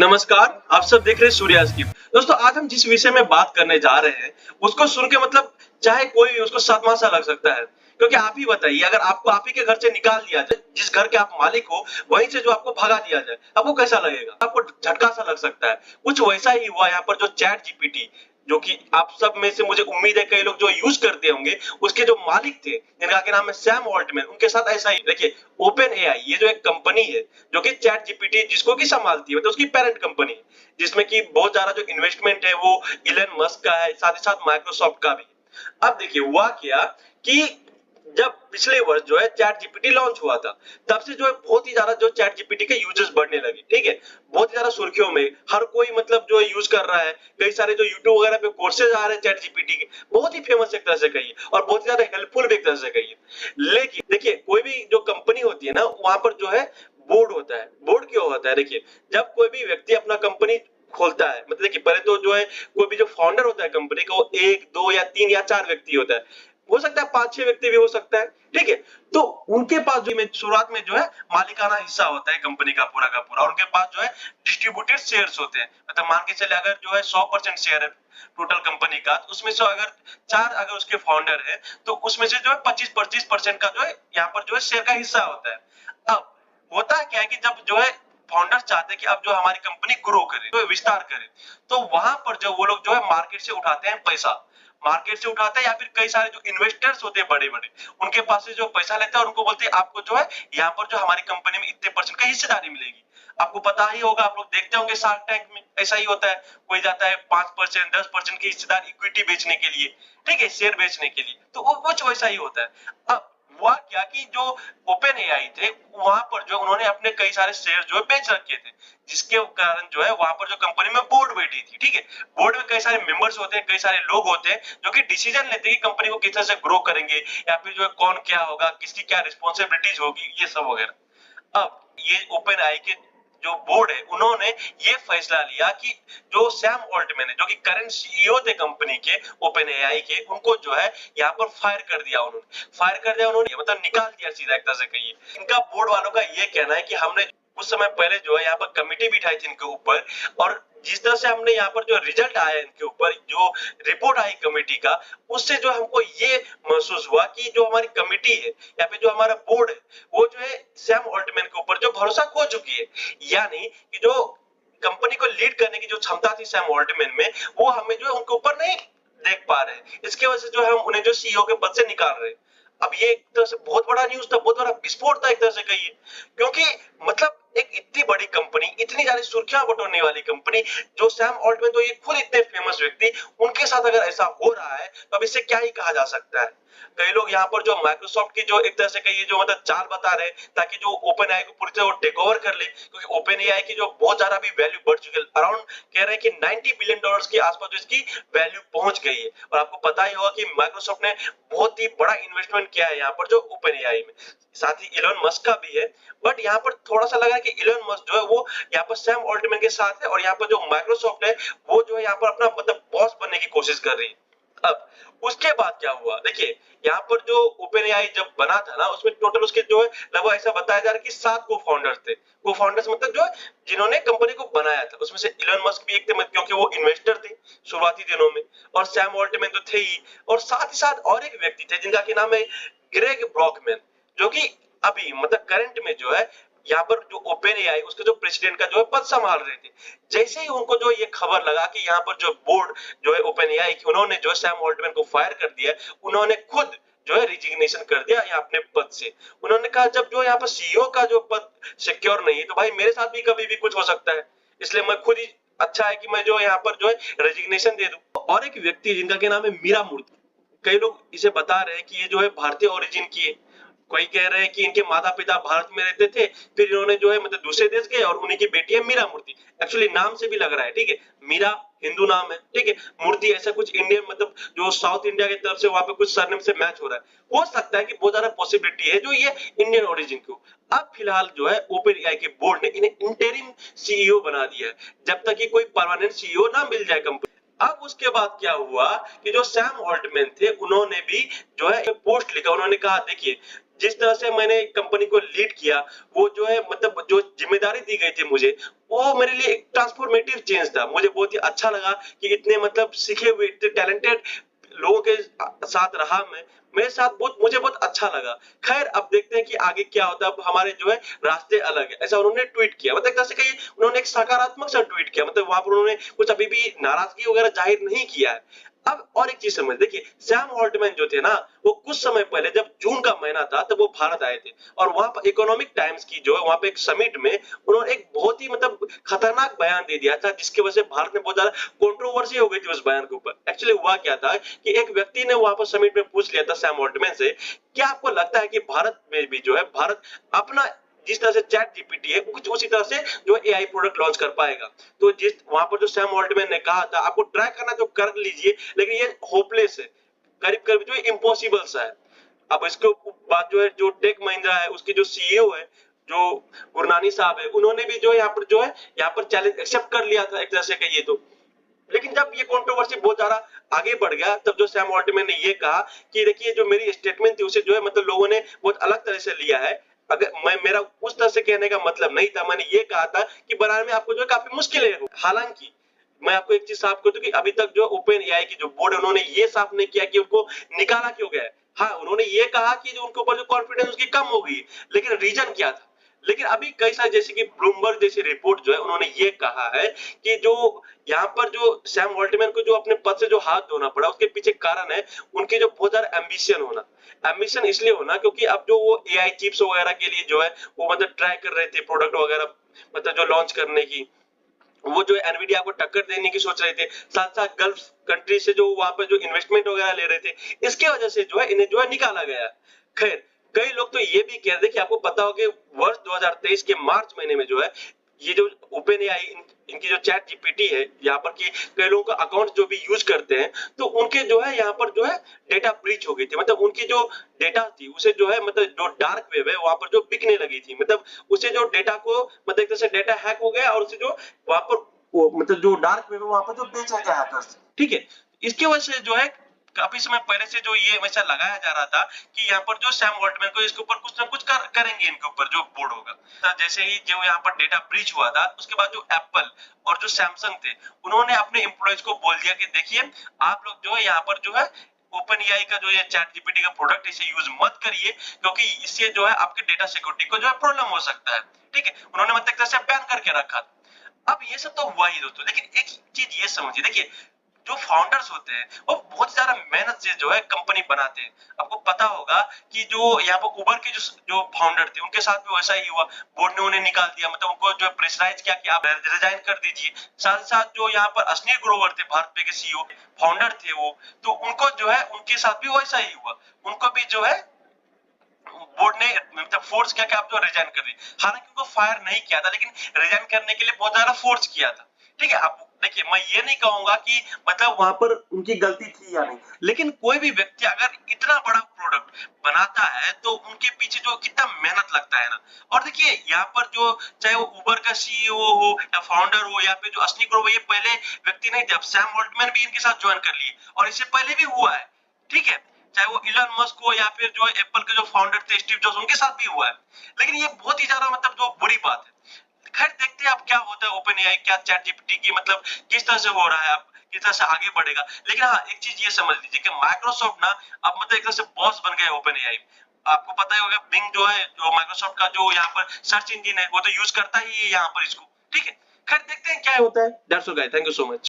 नमस्कार, आप सब देख रहे हैं सूर्यास की। दोस्तों आज हम जिस विषय में बात करने जा रहे हैं, उसको सुन के मतलब चाहे कोई भी उसको सदमा सा लग सकता है। क्योंकि आप ही बताइए अगर आपको आप ही के घर से निकाल दिया जाए, जिस घर के आप मालिक हो, वहीं से जो आपको भगा दिया जाए, आपको कैसा लगेगा? आपको झटका सा लग सकता है। कुछ वैसा ही हुआ यहाँ पर जो चैट जीपीटी जो कि आप सब में से मुझे उम्मीद है कई लोग जो यूज करते होंगे, उसके जो मालिक थे, जिनका के नाम है सैम ऑल्टमैन, उनके साथ ऐसा ही देखिए ओपन एआई ये जो एक कंपनी है, जो कि चैट जीपीटी जिसको की संभालती है, मतलब उसकी पेरेंट कंपनी है, जिसमें कि बहुत ज्यादा जो इन्वेस्टमेंट है वो इलन मस्क का है, साथ ही साथ माइक्रोसॉफ्ट का भी। अब देखिए हुआ क्या कि जब पिछले वर्ष जो है चैट जीपीटी लॉन्च हुआ था, तब से जो है बहुत ही ज्यादा जो चैट जीपीटी के यूजर्स बढ़ने लगे, ठीक है। बहुत ही ज्यादा सुर्खियों में हर कोई मतलब जो है यूज कर रहा है। कई सारे जो यूट्यूब वगैरह पे कोर्सेज आ रहे हैं चैट जीपीटी के, बहुत ही फेमस एक तरह से कहिए और बहुत ही ज्यादा हेल्पफुल भी एक तरह से कहिए। लेकिन देखिए कोई भी जो कंपनी होती है ना, वहां पर जो है बोर्ड होता है। बोर्ड क्यों होता है? देखिए जब कोई भी व्यक्ति अपना कंपनी खोलता है, मतलब देखिए पहले तो जो है कोई भी जो फाउंडर होता है कंपनी का, वो एक दो या तीन या चार व्यक्ति होता है, हो सकता है पांच छह व्यक्ति भी हो सकता है, ठीक है। तो उनके पास जो में शुरुआत में जो है मालिकाना हिस्सा होता है कंपनी का पूरा, और उनके पास जो है डिस्ट्रीब्यूटेड शेयर्स होते हैं। मतलब मान के चले अगर जो है 100% शेयर है टोटल कंपनी का, तो उसमें से अगर चार अगर उसके फाउंडर है, तो उसमें से जो है 25-25% का जो है यहाँ पर जो है शेयर का हिस्सा होता है। अब होता है क्या है कि जब जो है फाउंडर चाहते हैं कि अब जो हमारी कंपनी ग्रो करे, तो विस्तार करे, तो वहां पर जो वो लोग जो है मार्केट से उठाते हैं पैसा, मार्केट से उठाते हैं या फिर कई सारे जो इन्वेस्टर्स होते हैं बड़े बड़े, उनके पास से जो पैसा लेते हैं और उनको बोलते हैं आपको जो है यहाँ पर जो हमारी कंपनी में इतने परसेंट की हिस्सेदारी मिलेगी। आपको पता ही होगा, आप लोग देखते होंगे शार्क टैंक में ऐसा ही होता है। कोई जाता है 5% 10% की हिस्सेदार इक्विटी बेचने के लिए, ठीक है, शेयर बेचने के लिए, तो वो कुछ वैसा ही होता है। अब हुआ क्या कि जो ओपन एआई थे, वहां पर जो उन्होंने अपने कई सारे शेयर जो है बेच रखे थे, जिसके कारण जो है वहां पर जो कंपनी में बोर्ड बैठी थी, ठीक है। बोर्ड में कई सारे मेंबर्स होते हैं, कई सारे लोग होते हैं जो कि डिसीजन लेते हैं कि कंपनी को किस तरह से ग्रो करेंगे, या फिर जो है कौन क्या होगा, किसकी क्या रिस्पॉन्सिबिलिटीज होगी, ये सब वगैरह। अब ये ओपन आई के जो बोर्ड है, उन्होंने ये फैसला लिया कि जो सैम ऑल्टमैन है, जो कि करंट सीईओ थे कंपनी के ओपन एआई के, उनको जो है यहाँ पर फायर कर दिया उन्होंने। फायर कर दिया उन्होंने मतलब निकाल दिया सीधा एक तरह से कहिए। इनका बोर्ड वालों का ये कहना है कि हमने कुछ समय पहले जो है यहाँ पर कमिटी बिठाई थी इनके ऊपर, और जिस तरह से हमने यहाँ पर जो रिजल्ट आया इनके ऊपर, जो रिपोर्ट आई कमेटी का, उससे जो हमको ये महसूस हुआ कि जो हमारी कमेटी है या फिर जो हमारा बोर्ड है, वो जो है सैम ऑल्टमैन के ऊपर जो भरोसा खो चुकी है। यानी कि जो कंपनी को लीड करने की जो क्षमता थी सैम ऑल्टमैन में, वो हमें जो है उनके ऊपर नहीं देख पा रहे हैं। इसकी वजह से जो है हम उन्हें जो सीईओ के पद से निकाल रहे हैं। अब ये एक तरह से बहुत बड़ा न्यूज था, बहुत बड़ा विस्फोट था एक तरह से कहिए। क्योंकि मतलब एक इतनी बड़ी कंपनी, इतनी ज्यादा सुर्खियां बटोरने वाली कंपनी, जो सैम ऑल्टमैन, तो ये खुद इतने फेमस व्यक्ति, उनके साथ अगर ऐसा हो रहा है, तो अब इससे क्या ही कहा जा सकता है। कई लोग यहाँ पर जो माइक्रोसॉफ्ट की जो एक तरह से कहिए जो मतलब चाल बता रहे हैं, ताकि जो ओपन एआई को पूरी तरह टेक ओवर कर ले, क्योंकि ओपन एआई की जो बहुत ज्यादा भी वैल्यू बढ़ चुकी है, अराउंड कह रहे हैं कि $90 बिलियन के आसपास जो इसकी वैल्यू पहुंच गई है। और आपको पता ही होगा कि माइक्रोसॉफ्ट ने बहुत ही बड़ा इन्वेस्टमेंट किया है यहाँ पर जो ओपन एआई में, साथ ही इलोन मस्क का भी है। बट यहाँ पर थोड़ा सा लग रहा है कि इलोन मस्क जो है वो यहाँ पर सैम ऑल्टमैन के साथ है, और यहाँ पर जो माइक्रोसॉफ्ट है वो जो है यहाँ पर अपना मतलब बॉस बनने की कोशिश कर रही है। अब उसके बाद क्या हुआ, देखिए यहाँ पर जो ओपन एआई जब बना था ना, उसमें टोटल उसके जो है लगभग ऐसा बताया जा रहा है कि 7 को फाउंडर्स थे। को फाउंडर्स मतलब जो जिन्होंने कंपनी को बनाया था, उसमें से इलोन मस्क भी एक थे, क्योंकि वो इन्वेस्टर थे शुरुआती दिनों में, और सैम ऑल्टमैन तो थे ही, और साथ ही साथ और एक व्यक्ति थे जिनका के नाम है ग्रेग ब्रॉकमैन, जो कि अभी मतलब करंट में जो है यहाँ पर जो ओपन एआई उसके जो प्रेसिडेंट का जो है पद संभाल रहे थे। जैसे ही उनको जो ये खबर लगा कि यहाँ पर जो बोर्ड जो है ओपन एआई की, उन्होंने जो सैम ऑल्टमैन को फायर कर दिया, उन्होंने खुद जो है रिजिग्नेशन कर दिया यहाँ अपने पद से। उन्होंने कहा जब जो यहाँ पर सीईओ का जो पद सिक्योर नहीं है, तो भाई मेरे साथ भी कभी भी कुछ हो सकता है, इसलिए मैं खुद ही अच्छा है कि मैं जो यहाँ पर जो है रेजिग्नेशन दे दूं। और एक व्यक्ति जिनका क्या नाम है मीरा मूर्ति, कई लोग इसे बता रहे हैं कि ये जो है भारतीय ओरिजिन की है। कोई कह रहे हैं कि इनके माता पिता भारत में रहते थे, फिर इन्होंने जो है मतलब दूसरे देश गए, और उन्हीं की बेटी है मीरा मूर्ति। एक्चुअली नाम से भी लग रहा है, ठीक है, मीरा हिंदू नाम है, ठीक है, मूर्ति ऐसा कुछ इंडियन मतलब जो साउथ इंडिया की तरफ से वहां पे कुछ सरनेम से मैच हो रहा है। हो सकता है कि बहुत ज्यादा पॉसिबिलिटी है जो ये इंडियन ओरिजिन की हो। अब फिलहाल जो है ओपन एआई के बोर्ड ने इन्हें इंटरिम सीईओ बना दिया है, जब तक कि कोई परमानेंट सीईओ ना मिल जाए कंपनी। अब उसके बाद क्या हुआ कि जो सैम ऑल्टमैन थे, उन्होंने भी जो है पोस्ट लिखा। उन्होंने कहा देखिए जिस तरह से मैंने कंपनी को लीड किया, वो जो है मतलब जो ज़िम्मेदारी दी गई थी मुझे, वो मेरे लिए एक ट्रांसफॉर्मेटिव चेंज था। मुझे बहुत ही अच्छा लगा कि इतने मतलब सीखे हुए, इतने टैलेंटेड लोगों के साथ रहा मैं। मेरे साथ मुझे बहुत अच्छा लगा। ख़ैर अब देखते हैं कि आगे क्या होता है, अब हमारे जो है रास्ते अलग है, ऐसा उन्होंने ट्वीट किया। मतलब एक तरह से कहिए उन्होंने एक सकारात्मक सा ट्वीट किया, मतलब वहाँ पर उन्होंने कुछ अभी भी नाराज़गी वग़ैरह ज़ाहिर नहीं किया है। अब और एक चीज़ समझ देखिए, सैम ऑल्टमैन जो थे ना, वो कुछ समय पहले जब जून का महीना था तब वो भारत आए थे और वहाँ पर इकोनॉमिक टाइम्स की जो है वहाँ पे एक समिट में उन्होंने एक बहुत ही मतलब खतरनाक बयान दे दिया था, जिसकी वजह से भारत में बहुत ज़्यादा कंट्रोवर्सी हो गई थी उस बयान के ऊपर। एक्चुअली हुआ क्या था कि एक व्यक्ति ने वहाँ पर समिट में पूछ लिया था सैम ऑल्टमैन से, क्या आपको लगता है कि भारत में भी जो है भारत अपना जिस तरह से चैट जीपीटी है कुछ उसी तरह से जो एआई प्रोडक्ट लॉन्च कर पाएगा? तो जिस वहाँ पर जो सैम ऑल्टमैन ने कहा था, आपको ट्राई करना तो कर लीजिए, लेकिन ये होपलेस है, करीब-करीब जो इम्पॉसिबल सा है। अब इसके बाद जो है जो टेक महिंद्रा है उसके जो सीईओ है, जो गुरनानी साहब है, उन्होंने भी यहाँ पर चैलेंज एक्सेप्ट कर लिया था एक तरह से कहिए तो। लेकिन जब ये कंट्रोवर्सी बहुत ज़्यादा आगे बढ़ गया, तब जो सैम ऑल्टमैन ने ये कहा कि देखिए जो मेरी स्टेटमेंट थी उसे जो है मतलब लोगों ने बहुत अलग तरह से लिया है। अगर मैं मेरा उस तरह से कहने का मतलब नहीं था, मैंने ये कहा था कि बनाने में आपको जो है काफ़ी मुश्किलें हो। हालाँकि मैं आपको एक चीज़ साफ कर दूँ कि अभी तक जो ओपन एआई की जो बोर्ड है उन्होंने ये साफ नहीं किया कि उनको निकाला क्यों गया है। हाँ, उन्होंने ये कहा कि जो उनके ऊपर जो कॉन्फिडेंस उसकी कम हो गई, लेकिन रीज़न क्या था? लेकिन अभी कई सारे जैसे कि ब्लूमबर्ग जैसी रिपोर्ट जो है उन्होंने ये कहा है कि जो यहाँ पर जो सैम ऑल्टमैन को जो अपने पद से जो हाथ धोना पड़ा उसके पीछे कारण है उनके जो बहुत ज़्यादा एम्बिशन होना। एम्बिशन इसलिए होना क्योंकि अब जो वो एआई चिप्स वगैरह के लिए जो है वो मतलब ट्राई कर रहे थे प्रोडक्ट वगैरह मतलब जो लॉन्च करने की। वो जो है एनवीडिया को टक्कर देने की सोच रहे थे। साथ-साथ गल्फ कंट्री से जो वहाँ पे जो इन्वेस्टमेंट वगैरह ले रहे थे, इसकी वजह से जो है इन्हें जो है निकाला गया। खैर, कई लोग तो ये भी कह रहे थे कि आपको पता हो कि वर्ष 2023 के मार्च महीने में जो है, ये जो ओपन एआई इनकी जो चैट जीपीटी है, यहाँ पर कि कई लोगों का अकाउंट जो भी यूज़ करते हैं, तो उनके जो है यहाँ पर जो है डेटा ब्रीच हो गई थी। मतलब उनकी जो डेटा थी, उसे जो है मतलब जो डार्क वेब है, वहाँ पर जो बिकने लगी थी। मतलब उसे जो डेटा को मतलब एक तरह से डेटा हैक हो गया और उसे जो वहाँ पर वो मतलब जो डार्क वेब है वहाँ पर जो बेचा गया हैकर्स से, ठीक है? इसकी वजह से जो है काफ़ी समय पहले से जो ये हमेशा लगाया जा रहा था कि यहाँ पर जो सैम ऑल्टमैन को इसके ऊपर कुछ ना कुछ करेंगे इनके ऊपर जो बोर्ड होगा। तो जैसे ही जो यहाँ पर डेटा ब्रीच हुआ था, उसके बाद जो एप्पल और जो सैमसंग थे, उन्होंने अपने एम्प्लॉइज़ को बोल दिया कि देखिए, आप लोग जो है यहाँ पर जो है ओपन एआई का जो ये चैट जीपीटी का प्रोडक्ट इसे यूज़ मत करिए क्योंकि इससे जो है आपके डेटा सिक्योरिटी को जो है प्रॉब्लम हो सकता है। ठीक है? उन्होंने मतलब एक तरह से बैन करके रखा था। अब ये सब तो हुआ ही दोस्तों, लेकिन एक चीज़ ये समझिए देखिए, जो फाउंडर्स होते हैं, वो बहुत ज़्यादा मेहनत से जो है कंपनी बनाते हैं। आपको पता होगा कि जो यहाँ पर उबर के जो फाउंडर थे, उनके साथ भी वैसा ही हुआ। बोर्ड ने उन्हें निकाल दिया, मतलब उनको जो है प्रेशराइज़ किया कि आप रिज़ाइन कर दीजिए। साथ ही साथ जो यहाँ पर अश्नीर ग्रोवर थे, भारत पे के सीईओ, फाउंडर थे वो, तो उनको जो है उनके साथ भी वैसा ही हुआ। उनको भी जो है बोर्ड ने मतलब फोर्स किया कि आप जो रिजाइन कर दीजिए। हालांकि उनको फायर नहीं किया था, लेकिन रिजाइन करने के लिए बहुत ज्यादा फोर्स किया था। ठीक है, आप देखिए मैं ये नहीं कहूंगा कि मतलब वहां पर उनकी गलती थी या नहीं, लेकिन कोई भी व्यक्ति अगर इतना बड़ा प्रोडक्ट बनाता है तो उनके पीछे जो कितना मेहनत लगता है ना। और देखिए यहाँ पर जो चाहे वो उबर का सीईओ हो या फाउंडर हो या फिर जो असली ग्रो ये पहले व्यक्ति नहीं थे। अब सैम ऑल्टमैन भी इनके साथ ज्वाइन कर लिए और इससे पहले भी हुआ है। ठीक है, चाहे वो इलन मस्क हो या फिर जो एप्पल के जो फाउंडर थे स्टीव जॉब्स, उनके साथ भी हुआ है। लेकिन ये बहुत ही ज्यादा मतलब जो बुरी बात है। खैर देखते हैं अब क्या होता है ओपन एआई क्या चैट जीपीटी की मतलब किस तरह से हो रहा है, अब किस तरह से आगे बढ़ेगा। लेकिन हाँ एक चीज ये समझ लीजिए कि माइक्रोसॉफ्ट ना अब मतलब एक तरह से बॉस बन गए ओपन एआई। आपको पता ही होगा बिंग जो है जो माइक्रोसॉफ्ट का जो यहाँ पर सर्च इंजन है वो तो यूज करता ही है यहाँ पर इसको। ठीक है, खैर देखते हैं क्या होता है। That's all guys, thank you so much.